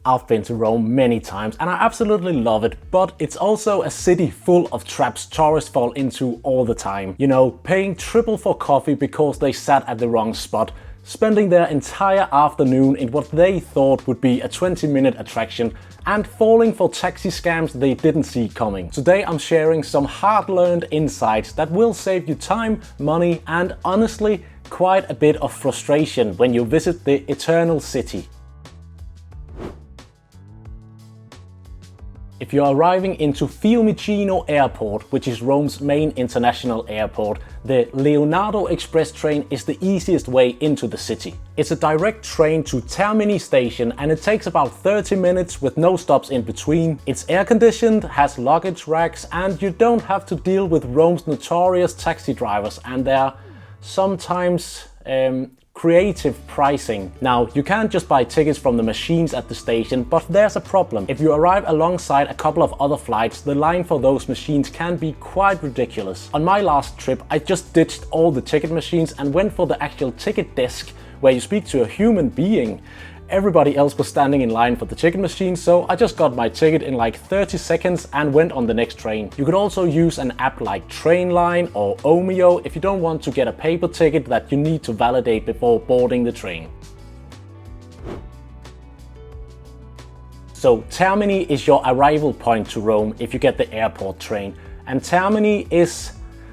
I've been to Rome many times and I absolutely love it, but it's also a city full of traps tourists fall into all the time. You know, paying triple for coffee because they sat at the wrong spot, spending their entire afternoon in what they thought would be a 20-minute attraction, and falling for taxi scams they didn't see coming. Today I'm sharing some hard-learned insights that will save you time, money, and honestly, quite a bit of frustration when you visit the Eternal City. If you're arriving into Fiumicino Airport, which is Rome's main international airport, the Leonardo Express train is the easiest way into the city. It's a direct train to Termini station and it takes about 30 minutes with no stops in between. It's air conditioned, has luggage racks, and you don't have to deal with Rome's notorious taxi drivers and their sometimes creative pricing. Now, you can't just buy tickets from the machines at the station, but there's a problem. If you arrive alongside a couple of other flights, the line for those machines can be quite ridiculous. On my last trip, I just ditched all the ticket machines and went for the actual ticket desk, where you speak to a human being. Everybody else was standing in line for the ticket machine, so I just got my ticket in like 30 seconds and went on the next train. You could also use an app like Trainline or Omio if you don't want to get a paper ticket that you need to validate before boarding the train. So Termini is your arrival point to Rome if you get the airport train, and Termini is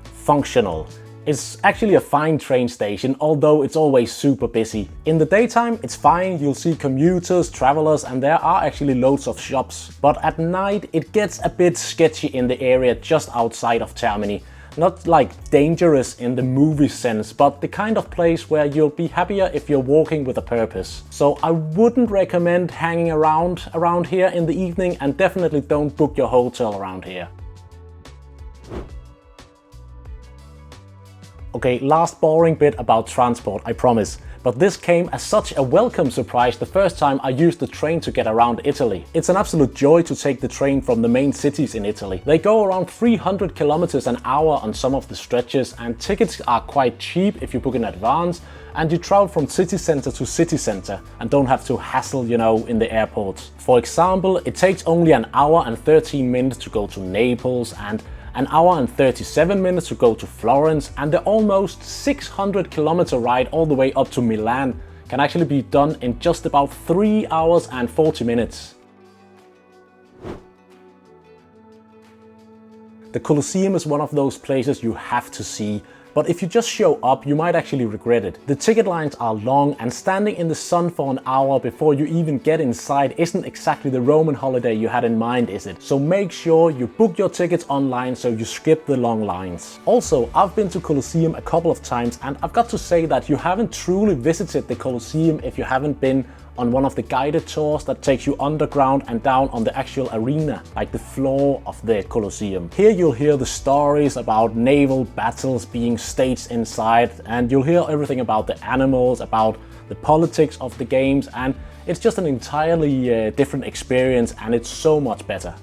functional. It's actually a fine train station, although it's always super busy. In the daytime, it's fine, you'll see commuters, travelers, and there are actually loads of shops. But at night, it gets a bit sketchy in the area just outside of Termini. Not like dangerous in the movie sense, but the kind of place where you'll be happier if you're walking with a purpose. So I wouldn't recommend hanging around here in the evening, and definitely don't book your hotel around here. Okay, last boring bit about transport, I promise. But this came as such a welcome surprise the first time I used the train to get around Italy. It's an absolute joy to take the train from the main cities in Italy. They go around 300 kilometers an hour on some of the stretches, and tickets are quite cheap if you book in advance, and you travel from city center to city center and don't have to hassle, you know, in the airports. For example, it takes only an hour and 13 minutes to go to Naples and an hour and 37 minutes to go to Florence, and the almost 600-kilometer ride all the way up to Milan can actually be done in just about 3 hours and 40 minutes. The Colosseum is one of those places you have to see, but if you just show up, you might actually regret it. The ticket lines are long, and standing in the sun for an hour before you even get inside isn't exactly the Roman holiday you had in mind, is it? So make sure you book your tickets online so you skip the long lines. Also, I've been to Colosseum a couple of times, and I've got to say that you haven't truly visited the Colosseum if you haven't been on one of the guided tours that takes you underground and down on the actual arena, like the floor of the Colosseum. Here you'll hear the stories about naval battles being staged inside, and you'll hear everything about the animals, about the politics of the games, and it's just an entirely different experience, and it's so much better.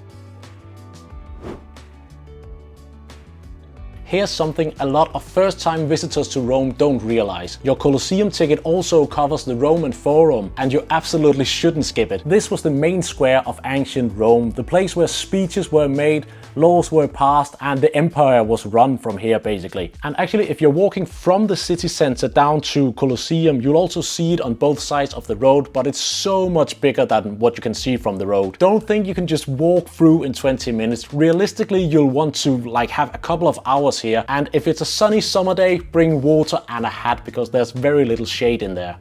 Here's something a lot of first-time visitors to Rome don't realize. Your Colosseum ticket also covers the Roman Forum, and you absolutely shouldn't skip it. This was the main square of ancient Rome, the place where speeches were made, laws were passed, and the empire was run from here basically. And actually, if you're walking from the city center down to Colosseum, you'll also see it on both sides of the road, but it's so much bigger than what you can see from the road. Don't think you can just walk through in 20 minutes. Realistically, you'll want to have a couple of hours here, and if it's a sunny summer day, bring water and a hat because there's very little shade in there.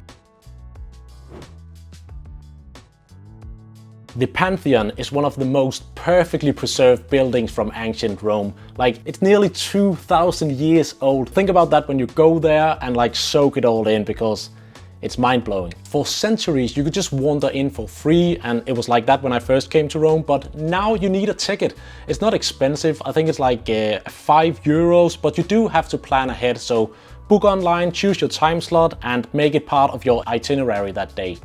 The Pantheon is one of the most perfectly preserved buildings from ancient Rome. It's nearly 2,000 years old. Think about that when you go there and soak it all in, because it's mind-blowing. For centuries, you could just wander in for free, and it was like that when I first came to Rome, but now you need a ticket. It's not expensive. I think it's €5, but you do have to plan ahead. So book online, choose your time slot, and make it part of your itinerary that day.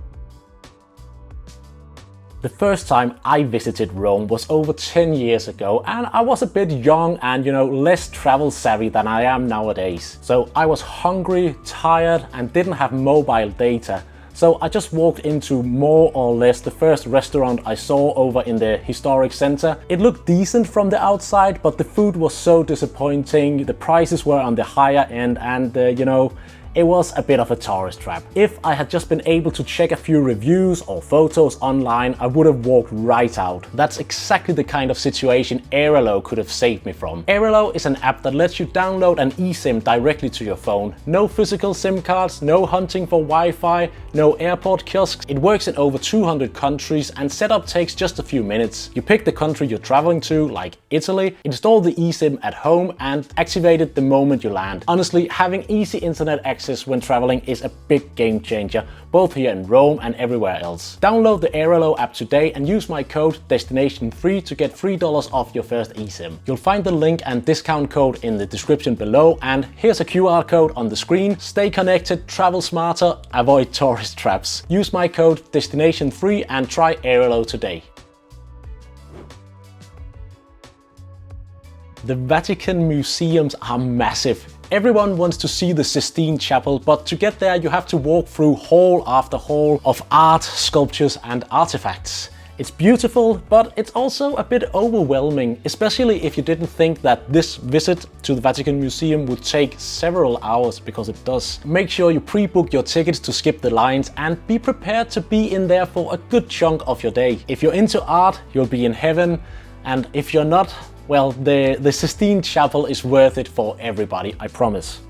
The first time I visited Rome was over 10 years ago, and I was a bit young and, less travel savvy than I am nowadays. So I was hungry, tired, and didn't have mobile data. So I just walked into more or less the first restaurant I saw over in the historic center. It looked decent from the outside, but the food was so disappointing. The prices were on the higher end, and you know, it was a bit of a tourist trap. If I had just been able to check a few reviews or photos online, I would have walked right out. That's exactly the kind of situation Airalo could have saved me from. Airalo is an app that lets you download an eSIM directly to your phone. No physical SIM cards, no hunting for Wi-Fi, no airport kiosks. It works in over 200 countries and setup takes just a few minutes. You pick the country you're traveling to, like Italy, install the eSIM at home and activate it the moment you land. Honestly, having easy internet access when traveling is a big game changer, both here in Rome and everywhere else. Download the Airalo app today and use my code DESTINATION3 to get $3 off your first eSIM. You'll find the link and discount code in the description below, and here's a QR code on the screen. Stay connected, travel smarter, avoid tourist traps. Use my code DESTINATION3 and try Airalo today. The Vatican museums are massive. Everyone wants to see the Sistine Chapel, but to get there you have to walk through hall after hall of art, sculptures and artifacts. It's beautiful, but it's also a bit overwhelming, especially if you didn't think that this visit to the Vatican Museum would take several hours, because it does. Make sure you pre-book your tickets to skip the lines and be prepared to be in there for a good chunk of your day. If you're into art, you'll be in heaven, and if you're not, well, the Sistine Chapel is worth it for everybody, I promise.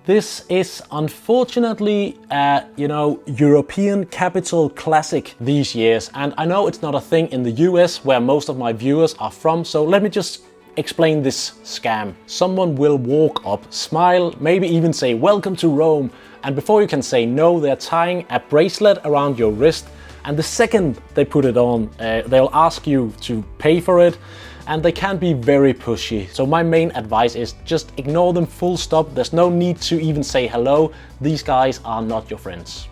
This is unfortunately a, European capital classic these years, and I know it's not a thing in the US where most of my viewers are from, so let me just explain this scam. Someone will walk up, smile, maybe even say welcome to Rome, and before you can say no, they're tying a bracelet around your wrist. And the second they put it on, they'll ask you to pay for it, and they can be very pushy. So my main advice is just ignore them full stop. There's no need to even say hello. These guys are not your friends.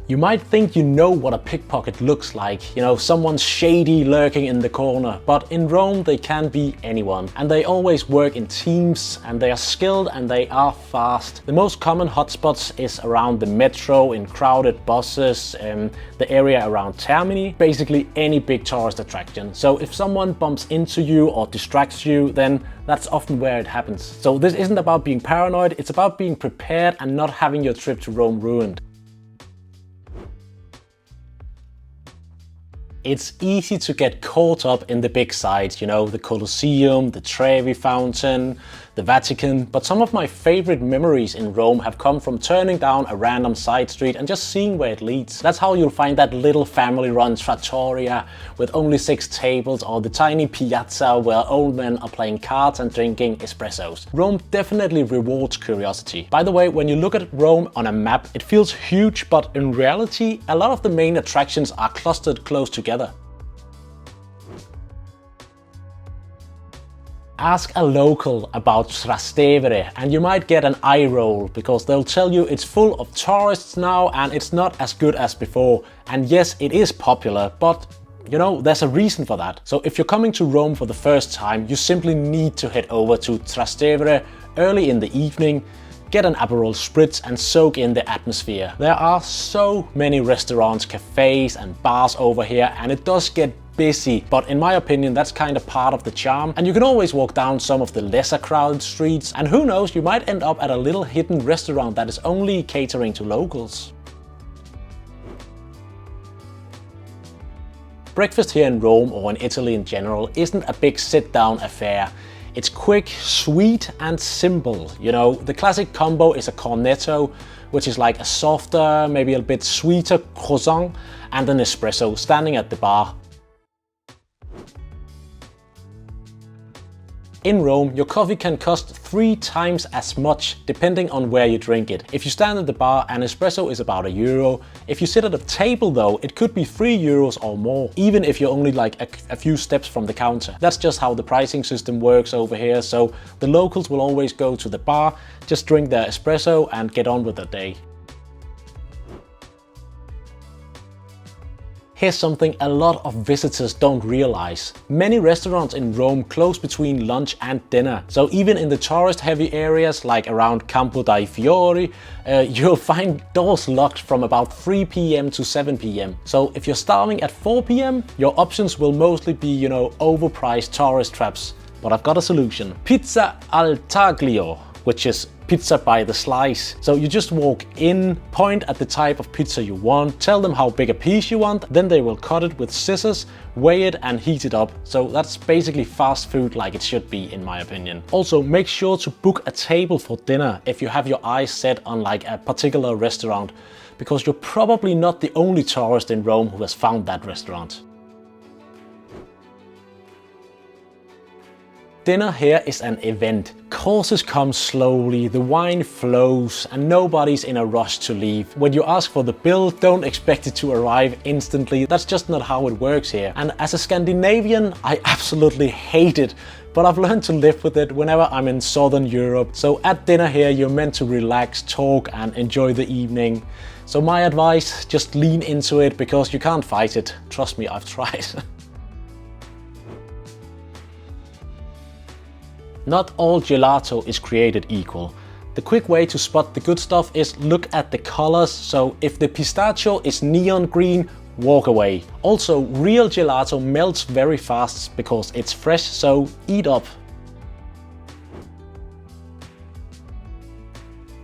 You might think you know what a pickpocket looks like, someone shady lurking in the corner, but in Rome they can be anyone, and they always work in teams, and they are skilled and they are fast. The most common hotspots is around the metro, in crowded buses, the area around Termini, basically any big tourist attraction. So if someone bumps into you or distracts you, then that's often where it happens. So this isn't about being paranoid, it's about being prepared and not having your trip to Rome ruined. It's easy to get caught up in the big sites, the Colosseum, the Trevi Fountain, the Vatican, but some of my favorite memories in Rome have come from turning down a random side street and just seeing where it leads. That's how you'll find that little family-run trattoria with only 6 tables, or the tiny piazza where old men are playing cards and drinking espressos. Rome definitely rewards curiosity. By the way, when you look at Rome on a map, it feels huge, but in reality, a lot of the main attractions are clustered close together. Ask a local about Trastevere and you might get an eye roll, because they'll tell you it's full of tourists now and it's not as good as before. And yes, it is popular, but there's a reason for that. So if you're coming to Rome for the first time, you simply need to head over to Trastevere early in the evening, get an Aperol Spritz and soak in the atmosphere. There are so many restaurants, cafes and bars over here, and it does get busy, but in my opinion that's kind of part of the charm. And you can always walk down some of the lesser crowded streets, and who knows, you might end up at a little hidden restaurant that is only catering to locals. Breakfast here in Rome, or in Italy in general, isn't a big sit-down affair. It's quick, sweet and simple. The classic combo is a cornetto, which is like a softer, maybe a bit sweeter croissant, and an espresso standing at the bar. In Rome, your coffee can cost 3 times as much depending on where you drink it. If you stand at the bar, an espresso is about €1. If you sit at a table though, it could be €3 or more, even if you're only like a few steps from the counter. That's just how the pricing system works over here, so the locals will always go to the bar, just drink their espresso and get on with their day. Here's something a lot of visitors don't realize. Many restaurants in Rome close between lunch and dinner. So even in the tourist heavy areas like around Campo dei Fiori, you'll find doors locked from about 3 p.m. to 7 p.m. So if you're starving at 4 p.m, your options will mostly be, overpriced tourist traps. But I've got a solution. Pizza al taglio, which is pizza by the slice. So you just walk in, point at the type of pizza you want, tell them how big a piece you want, then they will cut it with scissors, weigh it and heat it up. So that's basically fast food like it should be, in my opinion. Also, make sure to book a table for dinner if you have your eyes set on like a particular restaurant, because you're probably not the only tourist in Rome who has found that restaurant. Dinner here is an event. Courses come slowly, the wine flows, and nobody's in a rush to leave. When you ask for the bill, don't expect it to arrive instantly. That's just not how it works here. And as a Scandinavian, I absolutely hate it. But I've learned to live with it whenever I'm in Southern Europe. So at dinner here, you're meant to relax, talk, and enjoy the evening. So my advice, just lean into it because you can't fight it. Trust me, I've tried. Not all gelato is created equal. The quick way to spot the good stuff is look at the colors. So if the pistachio is neon green, walk away. Also, real gelato melts very fast because it's fresh, so eat up.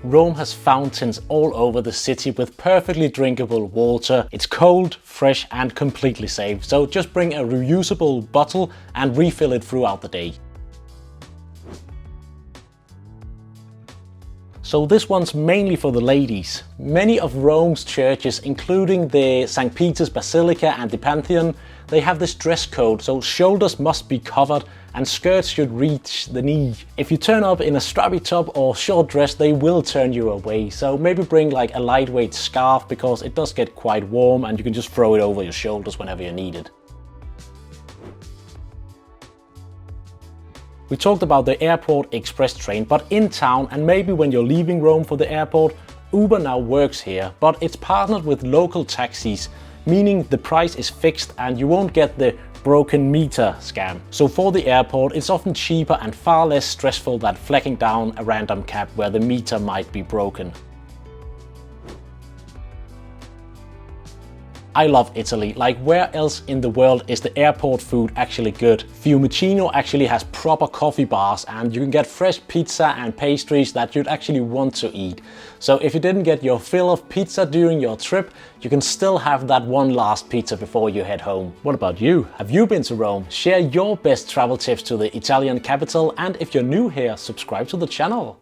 Rome has fountains all over the city with perfectly drinkable water. It's cold, fresh and completely safe. So just bring a reusable bottle and refill it throughout the day. So this one's mainly for the ladies. Many of Rome's churches, including the St. Peter's Basilica and the Pantheon, they have this dress code, so shoulders must be covered and skirts should reach the knee. If you turn up in a strappy top or short dress, they will turn you away. So maybe bring like a lightweight scarf because it does get quite warm and you can just throw it over your shoulders whenever you need it. We talked about the airport express train, but in town and maybe when you're leaving Rome for the airport, Uber now works here, but it's partnered with local taxis, meaning the price is fixed and you won't get the broken meter scam. So for the airport, it's often cheaper and far less stressful than flagging down a random cab where the meter might be broken. I love Italy. Like, where else in the world is the airport food actually good? Fiumicino actually has proper coffee bars and you can get fresh pizza and pastries that you'd actually want to eat. So if you didn't get your fill of pizza during your trip, you can still have that one last pizza before you head home. What about you? Have you been to Rome? Share your best travel tips to the Italian capital, and if you're new here, subscribe to the channel.